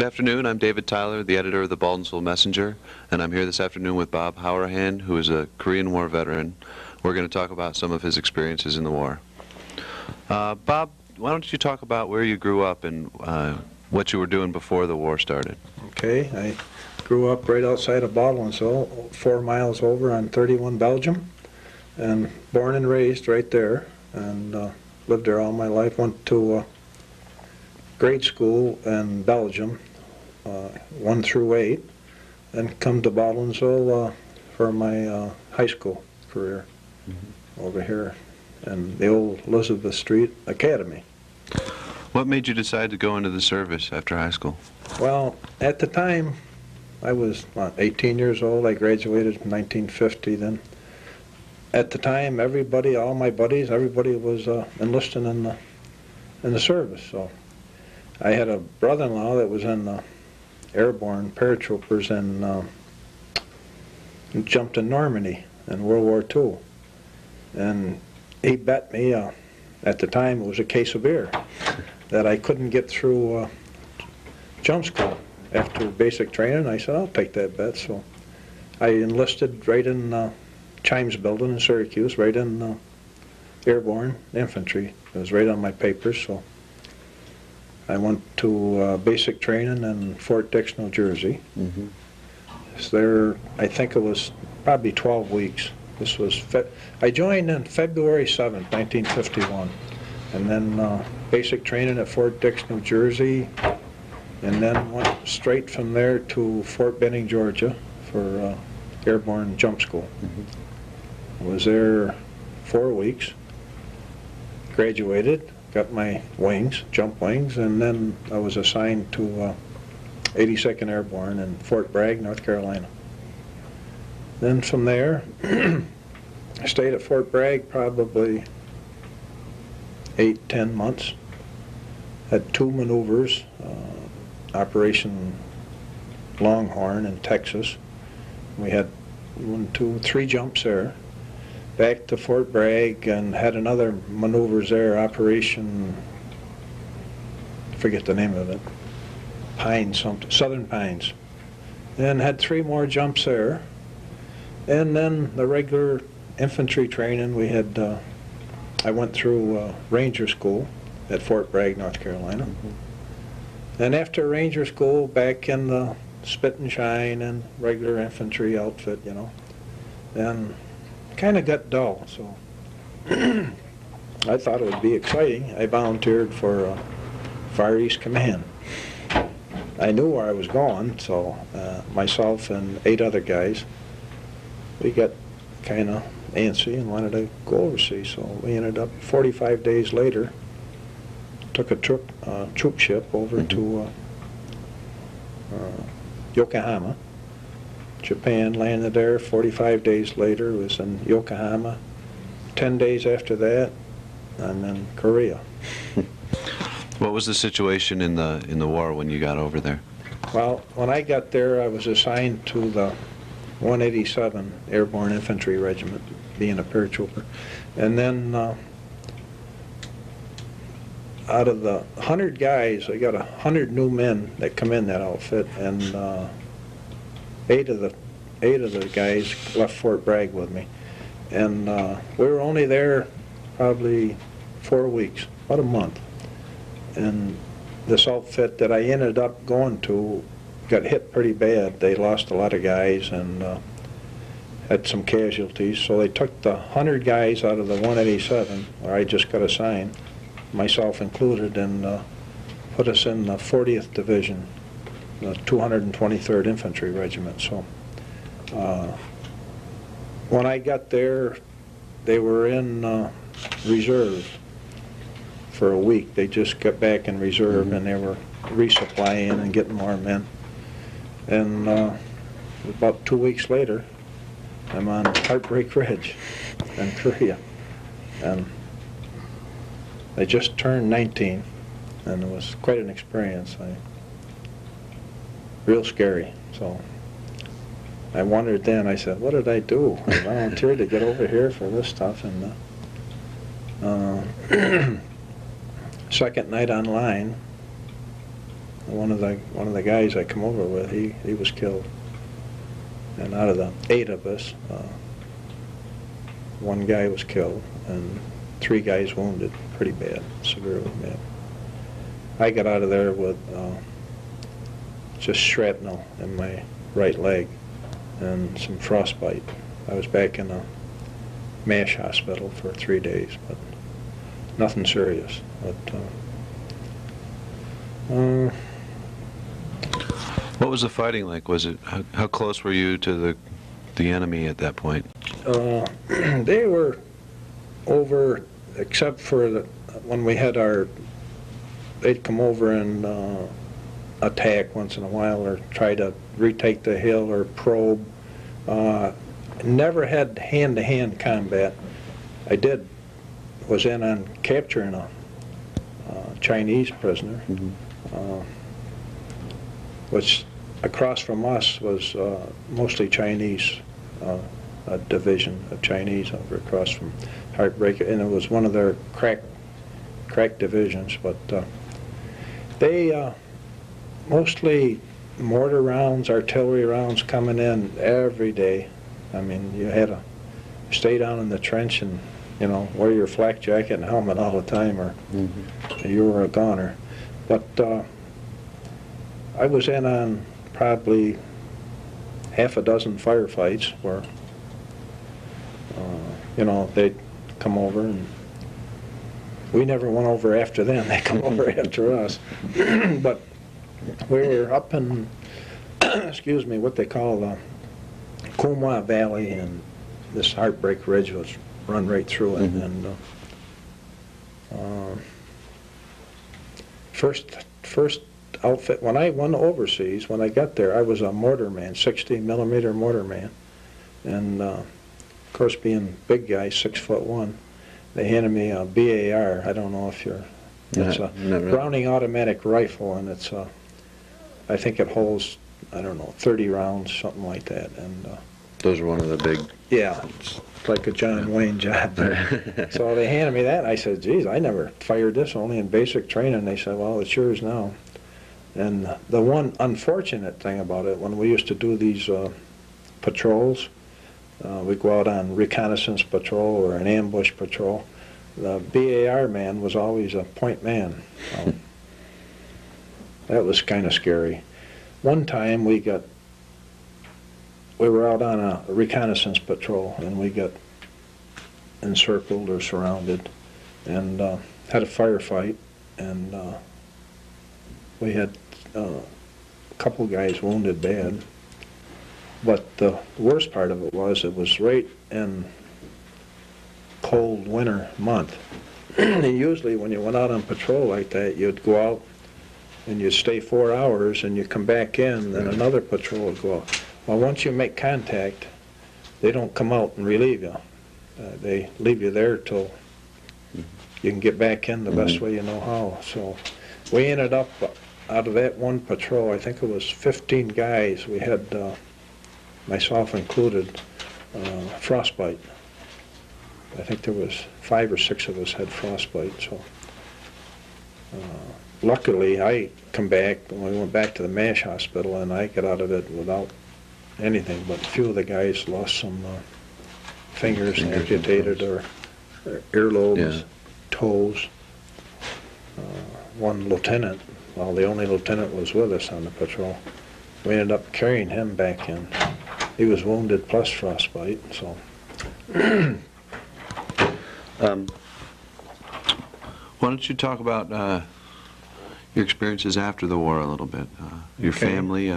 Good afternoon. I'm David Tyler, the editor of the Baldwinsville Messenger, and I'm here this afternoon with Bob Hourihan, who is a Korean War veteran. We're going to talk about some of his experiences in the war. Bob, why don't you talk about where you grew up and what you were doing before the war started? Okay, I grew up right outside of Baldwinsville, 4 miles over on 31 Belgium, and born and raised right there, and lived there all my life. Went to grade school in Belgium, 1 through 8, and come to Baldwinsville for my high school career over here in the old Elizabeth Street Academy. What made you decide to go into the service after high school? Well, at the time, I was 18 years old. I graduated in 1950 then. At the time, everybody, all my buddies, everybody was enlisting in the service. So I had a brother-in-law that was in the Airborne paratroopers and jumped in Normandy in World War II. And he bet me, at the time it was a case of beer, that I couldn't get through jump school after basic training. I said, I'll take that bet. So I enlisted right in Chimes building in Syracuse, right in Airborne Infantry. It was right on my papers. So I went to basic training in Fort Dix, New Jersey. So there, I think it was probably 12 weeks. This was, I joined in February 7th, 1951. And then basic training at Fort Dix, New Jersey, and then went straight from there to Fort Benning, Georgia for airborne jump school. I was there 4 weeks, graduated, got my wings, jump wings, and then I was assigned to 82nd Airborne in Fort Bragg, North Carolina. Then from there, I stayed at Fort Bragg probably 8-10 months. Had 2 maneuvers, Operation Longhorn in Texas. We had 1, 2, 3 jumps there. Back to Fort Bragg and had another maneuvers there, Operation, I forget the name of it, Southern Pines. Then had 3 more jumps there. And then the regular infantry training we had, I went through Ranger School at Fort Bragg, North Carolina. And after Ranger School, back in the spit and shine and regular infantry outfit, you know. And kind of got dull, so I thought it would be exciting. I volunteered for Far East Command. I knew where I was going, so myself and 8 other guys, we got kind of antsy and wanted to go overseas, so we ended up 45 days later, took a troop ship over to Yokohama, Japan, landed there. 45 days later was in Yokohama, 10 days after that, and then Korea. What was the situation in the war when you got over there? Well, when I got there, I was assigned to the 187 Airborne Infantry Regiment, being a paratrooper. And then out of the 100 guys, I got 100 new men that come in that outfit, and 8 of the guys left Fort Bragg with me. And we were only there probably 4 weeks, about a month. And this outfit that I ended up going to got hit pretty bad. They lost a lot of guys and had some casualties. So they took the 100 guys out of the 187, where I just got assigned, myself included, and put us in the 40th Division, the 223rd Infantry Regiment. So when I got there, they were in reserve for a week. They just got back in reserve, and they were resupplying and getting more men. And about 2 weeks later, I'm on Heartbreak Ridge in Korea. And I just turned 19, and it was quite an experience. Real scary. So I wondered then, I said, what did I do? I volunteered to get over here for this stuff. And second night online, One of the guys I come over with, he was killed. And out of the 8 of us, 1 guy was killed and 3 guys wounded pretty bad, severely bad. I got out of there with just shrapnel in my right leg and some frostbite. I was back in a MASH hospital for 3 days, but nothing serious. But What was the fighting like? Was it how close were you to the enemy at that point? they were over, except for when we had they'd come over and attack once in a while or try to retake the hill or probe. Never had hand-to-hand combat. I was in on capturing a Chinese prisoner, which across from us was mostly Chinese, a division of Chinese over across from Heartbreaker, and it was one of their crack divisions, but they mostly mortar rounds, artillery rounds coming in every day. I mean, you had to stay down in the trench and, wear your flak jacket and helmet all the time, or you were a goner. But I was in on probably half a dozen firefights where, they'd come over, and we never went over after them. They come over after us. But we were up in, excuse me, what they call the Kumwa Valley, and this Heartbreak Ridge was run right through it. And first outfit, when I went overseas, when I got there, I was a mortar man, 60mm mortar man. And of course, being big guy, 6'1", they handed me a BAR. I don't know if it's a Browning automatic rifle, and it's I think it holds, I don't know, 30 rounds, something like that. And those are one of the big... Yeah, it's like a John Wayne job. So they handed me that, and I said, geez, I never fired this, only in basic training. They said, well, it's yours now. And the one unfortunate thing about it, when we used to do these patrols, we'd go out on reconnaissance patrol or an ambush patrol, the BAR man was always a point man. That was kind of scary. One time we were out on a reconnaissance patrol, and we got encircled or surrounded, and had a firefight, and we had a couple guys wounded bad. But the worst part of it was right in cold winter month. And usually when you went out on patrol like that, you'd go out and you'd stay 4 hours and you come back in, then another patrol would go out. Well, once you make contact, they don't come out and relieve you. They leave you there till you can get back in the best way you know how. So we ended up, out of that one patrol, I think it was 15 guys, we had, myself included, frostbite. I think there was 5 or 6 of us had frostbite. So luckily, I come back, and we went back to the MASH hospital, and I got out of it without anything, but a few of the guys lost some fingers amputated, or earlobes, toes. One lieutenant, well, the only lieutenant was with us on the patrol, we ended up carrying him back in. He was wounded plus frostbite, so. Why don't you talk about your experiences after the war a little bit? Your family,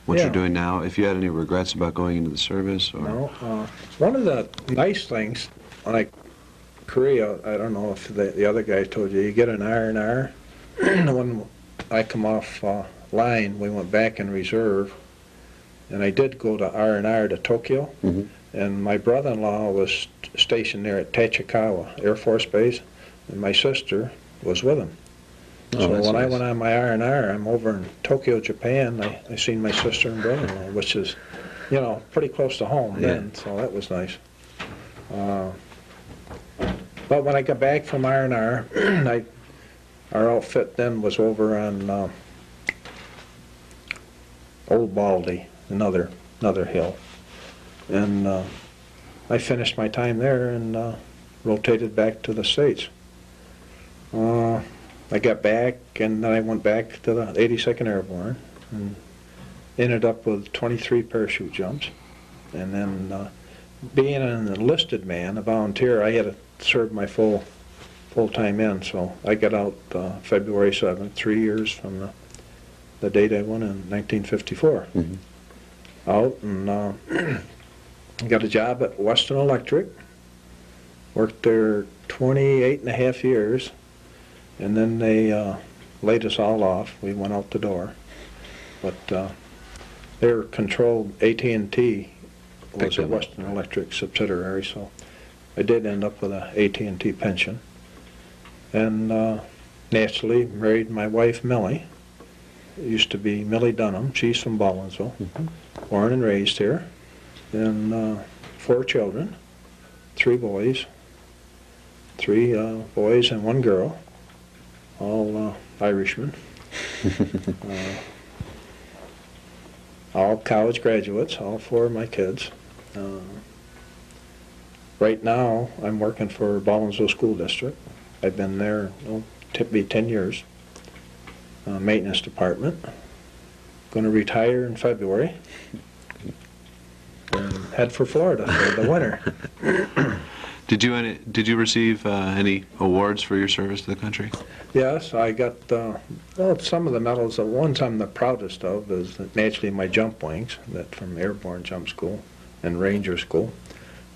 what you're doing now, if you had any regrets about going into the service? Or? No. One of the nice things, like Korea, I don't know if the other guy told you, you get an R&R. When I come off line, we went back in reserve, and I did go to R&R to Tokyo, and my brother-in-law was stationed there at Tachikawa Air Force Base, and my sister was with him. So when I went on my R&R, I'm over in Tokyo, Japan. I seen my sister and brother-in-law, which is, pretty close to home then, so that was nice. But when I got back from R&R, our outfit then was over on Old Baldy, another hill. And I finished my time there and rotated back to the States. I got back, and then I went back to the 82nd Airborne and ended up with 23 parachute jumps. And then being an enlisted man, a volunteer, I had to serve my full-time in, so I got out February 7th, 3 years from the date I went in 1954. Mm-hmm. Out and got a job at Western Electric, worked there 28 and a half years, and then they laid us all off. We went out the door. But they were controlled, AT&T was a Western Electric subsidiary, so I did end up with a AT&T pension. And naturally married my wife, Millie. It used to be Millie Dunham. She's from Baldwinsville, born and raised here. And 4 children, 3 boys and 1 girl, all Irishmen, all college graduates, all 4 of my kids. Right now, I'm working for Baldwinsville School District. I've been there, be 10 years. Maintenance department. Going to retire in February. And head for Florida for the winter. Did you receive any awards for your service to the country? Yes, I got some of the medals. The ones I'm the proudest of is naturally my jump wings, that from Airborne Jump School and Ranger School.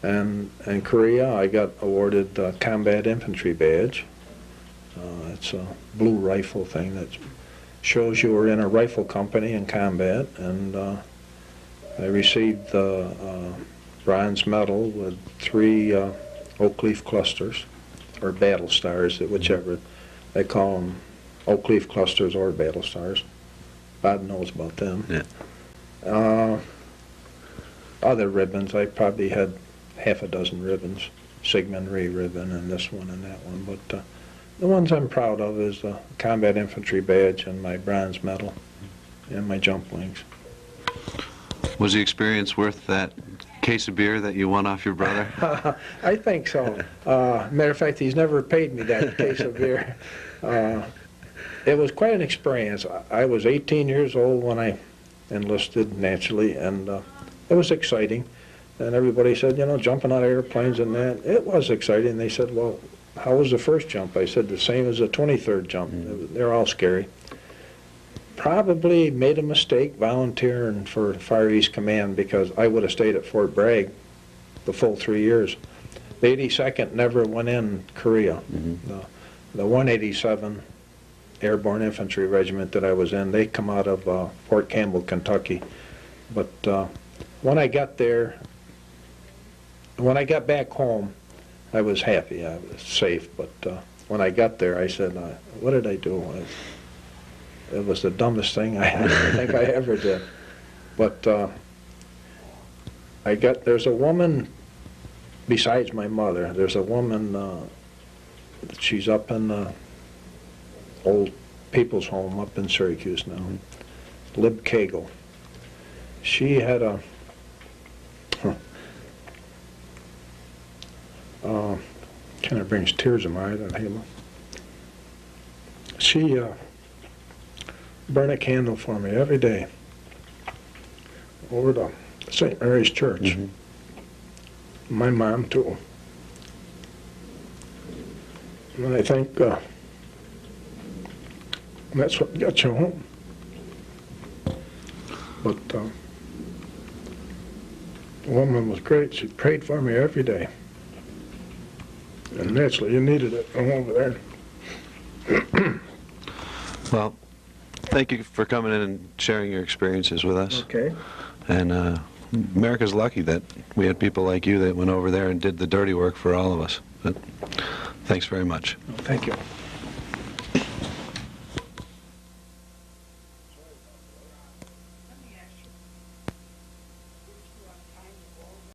And in Korea, I got awarded the Combat Infantry Badge. It's a blue rifle thing that shows you were in a rifle company in combat, and I received the bronze medal with 3 oak leaf clusters, or battle stars, whichever. They call them oak leaf clusters or battle stars. Bob knows about them. Yeah. Other ribbons, I probably had half a dozen ribbons, Sigmund Rhee ribbon and this one and that one, but the ones I'm proud of is the Combat Infantry Badge and my bronze medal and my jump wings. Was the experience worth that case of beer that you won off your brother? I think so. Matter of fact, he's never paid me that case of beer. It was quite an experience. I was 18 years old when I enlisted, naturally, and it was exciting. And everybody said, jumping out of airplanes and that. It was exciting. They said, well, how was the first jump? I said, the same as the 23rd jump. They're all scary. Probably made a mistake volunteering for Far East Command, because I would have stayed at Fort Bragg the full 3 years. The 82nd never went in Korea. The 187 Airborne Infantry Regiment that I was in, they come out of Fort Campbell, Kentucky. But when I got there, when I got back home, I was happy. I was safe. But when I got there, I said, what did I do? It was the dumbest thing I think I ever did. But there's a woman, besides my mother, there's a woman, she's up in the old people's home up in Syracuse now, Lib Cagle. She had a, kind of brings tears to my eyes, Halo. She burned a candle for me every day over to St. Mary's Church. My mom, too. And I think that's what got you home. But the woman was great. She prayed for me every day. And naturally, you needed it from over there. Well, thank you for coming in and sharing your experiences with us. Okay. And America's lucky that we had people like you that went over there and did the dirty work for all of us. But thanks very much. Thank you.